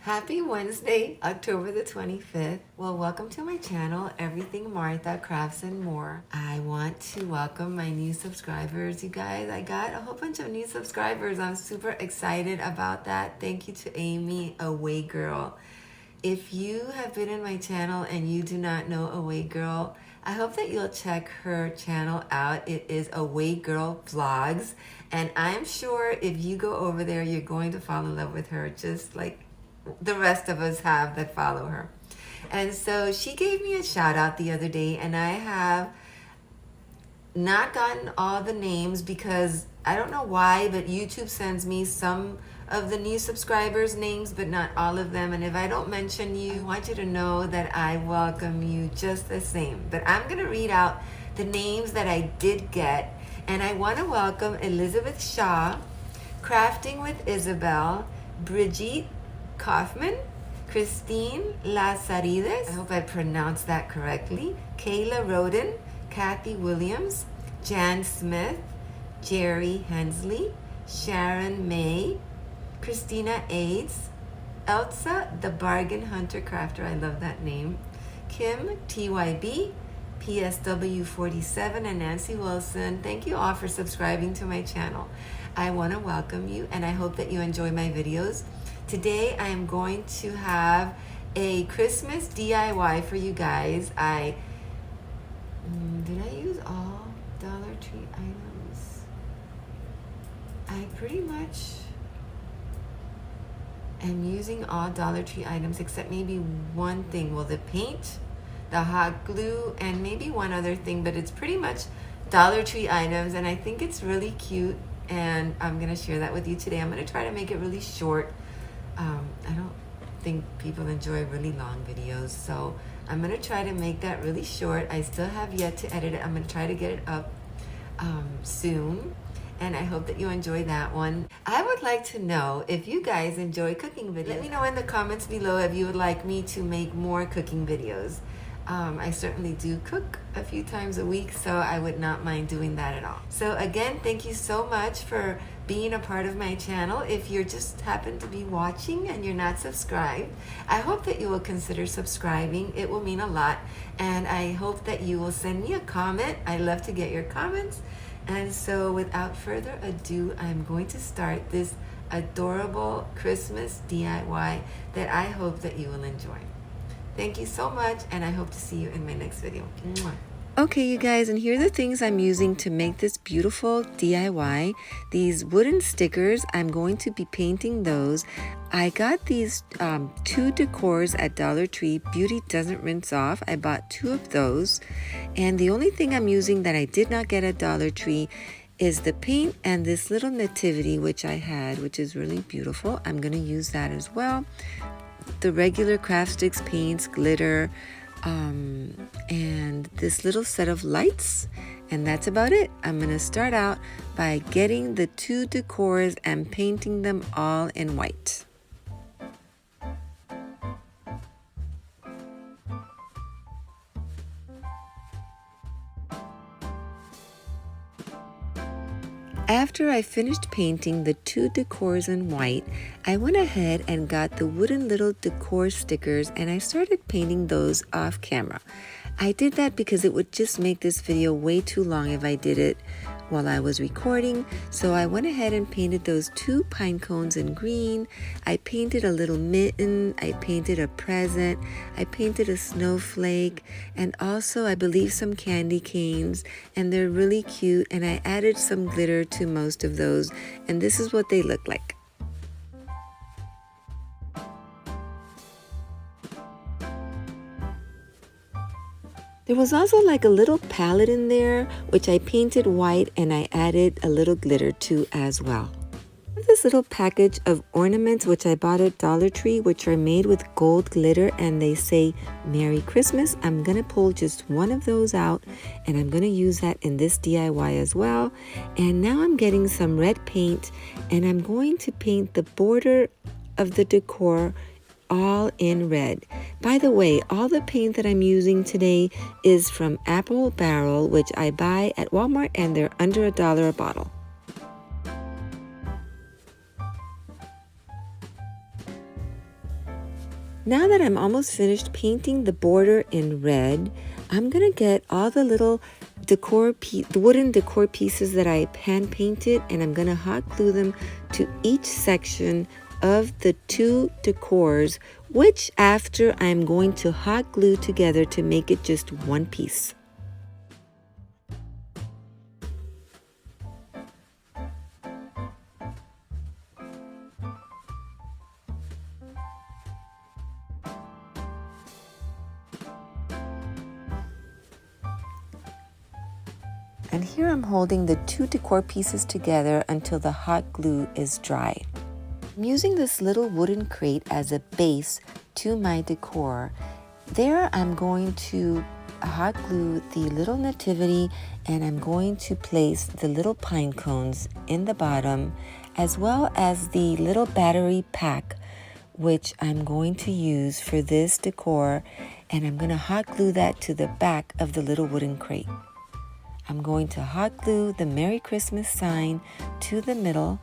Happy Wednesday, October the 25th. Well, welcome to my channel, Everything Martha Crafts and More. I want to welcome my new subscribers, you guys. I got a whole bunch of new subscribers. I'm super excited about that. Thank you to Amy, Away Girl. If you have been in my channel and you do not know Away Girl, I hope that you'll check her channel out. It is Away Girl Vlogs. And I'm sure if you go over there, you're going to fall in love with her, just like the rest of us have that follow her. And so she gave me a shout out the other day, and I have not gotten all the names because I don't know why, but YouTube sends me some of the new subscribers names, but not all of them. And if I don't mention you, I want you to know that I welcome you just the same. But I'm gonna read out the names that I did get, and I want to welcome Elizabeth Shaw, Crafting with Isabel, Brigitte Kaufman, Christine Lazarides, I hope I pronounced that correctly, Kayla Roden, Kathy Williams, Jan Smith, Jerry Hensley, Sharon May, Christina Aids, Elsa the Bargain Hunter Crafter, I love that name, Kim TYB, PSW 47, and Nancy Wilson. Thank you all for subscribing to my channel. I want to welcome you, and I hope that you enjoy my videos. Today I am going to have a Christmas DIY for you guys. Did I use all Dollar Tree items? I pretty much am using all Dollar Tree items except maybe one thing. Well, the paint, the hot glue, and maybe one other thing, but it's pretty much Dollar Tree items, and I think it's really cute, and I'm gonna share that with you today. I'm gonna try to make it really short. I don't think people enjoy really long videos, so I'm gonna try to make that really short. I still have yet to edit it. I'm gonna try to get it up soon, and I hope that you enjoy that one. I would like to know if you guys enjoy cooking videos. Let me know in the comments below if you would like me to make more cooking videos. I certainly do cook a few times a week, so I would not mind doing that at all. So again, thank you so much for being a part of my channel. If you're just happen to be watching and you're not subscribed, I hope that you will consider subscribing. It will mean a lot, and I hope that you will send me a comment. I love to get your comments. And so without further ado, I'm going to start this adorable Christmas DIY that I hope that you will enjoy. Thank you so much, and I hope to see you in my next video. Mwah. Okay, you guys, and here are the things I'm using to make this beautiful DIY. These wooden stickers, I'm going to be painting those. I got these 2 decors at Dollar Tree. Beauty Doesn't Rinse Off. I bought 2 of those. And the only thing I'm using that I did not get at Dollar Tree is the paint and this little nativity, which I had, which is really beautiful. I'm going to use that as well. The regular craft sticks, paints, glitter, and this little set of lights, and that's about it. I'm gonna start out by getting the 2 decors and painting them all in white. After I finished painting the 2 decors in white, I went ahead and got the wooden little decor stickers, and I started painting those off camera. I did that because it would just make this video way too long if I did it while I was recording, so I went ahead and painted those 2 pine cones in green. I painted a little mitten, I painted a present, I painted a snowflake, and also I believe some candy canes, and they're really cute, and I added some glitter to most of those, and this is what they look like. There was also like a little palette in there, which I painted white, and I added a little glitter to as well. This little package of ornaments, which I bought at Dollar Tree, which are made with gold glitter, and they say Merry Christmas. I'm going to pull just one of those out, and I'm going to use that in this DIY as well. And now I'm getting some red paint, and I'm going to paint the border of the decor all in red. By the way, all the paint that I'm using today is from Apple Barrel, which I buy at Walmart, and they're under $1 a bottle. Now that I'm almost finished painting the border in red, I'm gonna get all the little the wooden decor pieces that I hand painted, and I'm gonna hot glue them to each section of the 2 decors, which after I'm going to hot glue together to make it just one piece. And here I'm holding the 2 decor pieces together until the hot glue is dry. I'm using this little wooden crate as a base to my decor. There I'm going to hot glue the little nativity, and I'm going to place the little pine cones in the bottom, as well as the little battery pack, which I'm going to use for this decor, and I'm going to hot glue that to the back of the little wooden crate. I'm going to hot glue the Merry Christmas sign to the middle,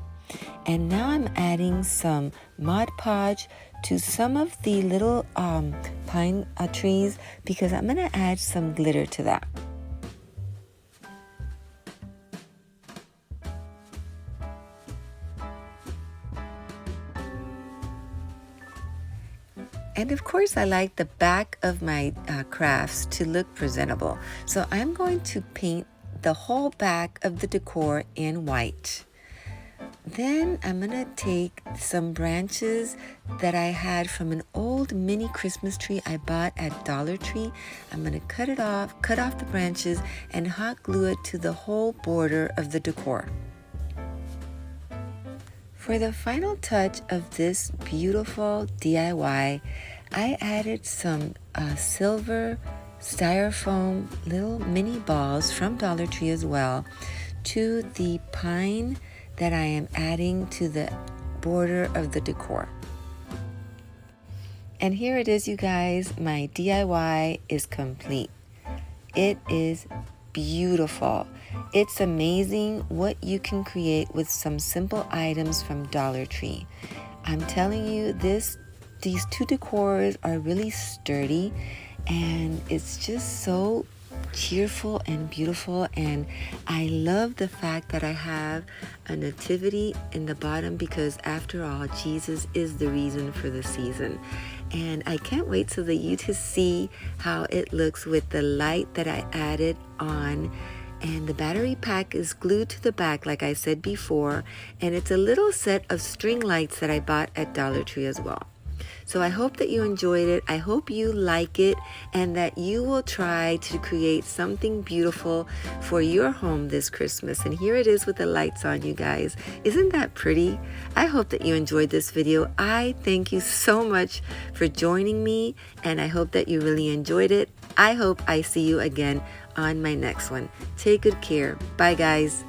and now I'm adding some Mod Podge to some of the little pine trees, because I'm going to add some glitter to that. And of course, I like the back of my crafts to look presentable. So I'm going to paint the whole back of the decor in white. Then I'm going to take some branches that I had from an old mini Christmas tree I bought at Dollar Tree. I'm going to cut off the branches and hot glue it to the whole border of the decor. For the final touch of this beautiful DIY, I added some silver styrofoam little mini balls from Dollar Tree as well to the pine that I am adding to the border of the decor. And here it is, you guys. My DIY is complete. It is beautiful. It's amazing what you can create with some simple items from Dollar Tree. I'm telling you, these 2 decors are really sturdy, and it's just so cheerful and beautiful. And I love the fact that I have a nativity in the bottom, because after all, Jesus is the reason for the season. And I can't wait so that you to see how it looks with the light that I added on. And the battery pack is glued to the back, like I said before, and it's a little set of string lights that I bought at Dollar Tree as well. So I hope that you enjoyed it. I hope you like it, and that you will try to create something beautiful for your home this Christmas. And here it is with the lights on, you guys. Isn't that pretty? I hope that you enjoyed this video. I thank you so much for joining me, and I hope that you really enjoyed it. I hope I see you again on my next one. Take good care. Bye, guys.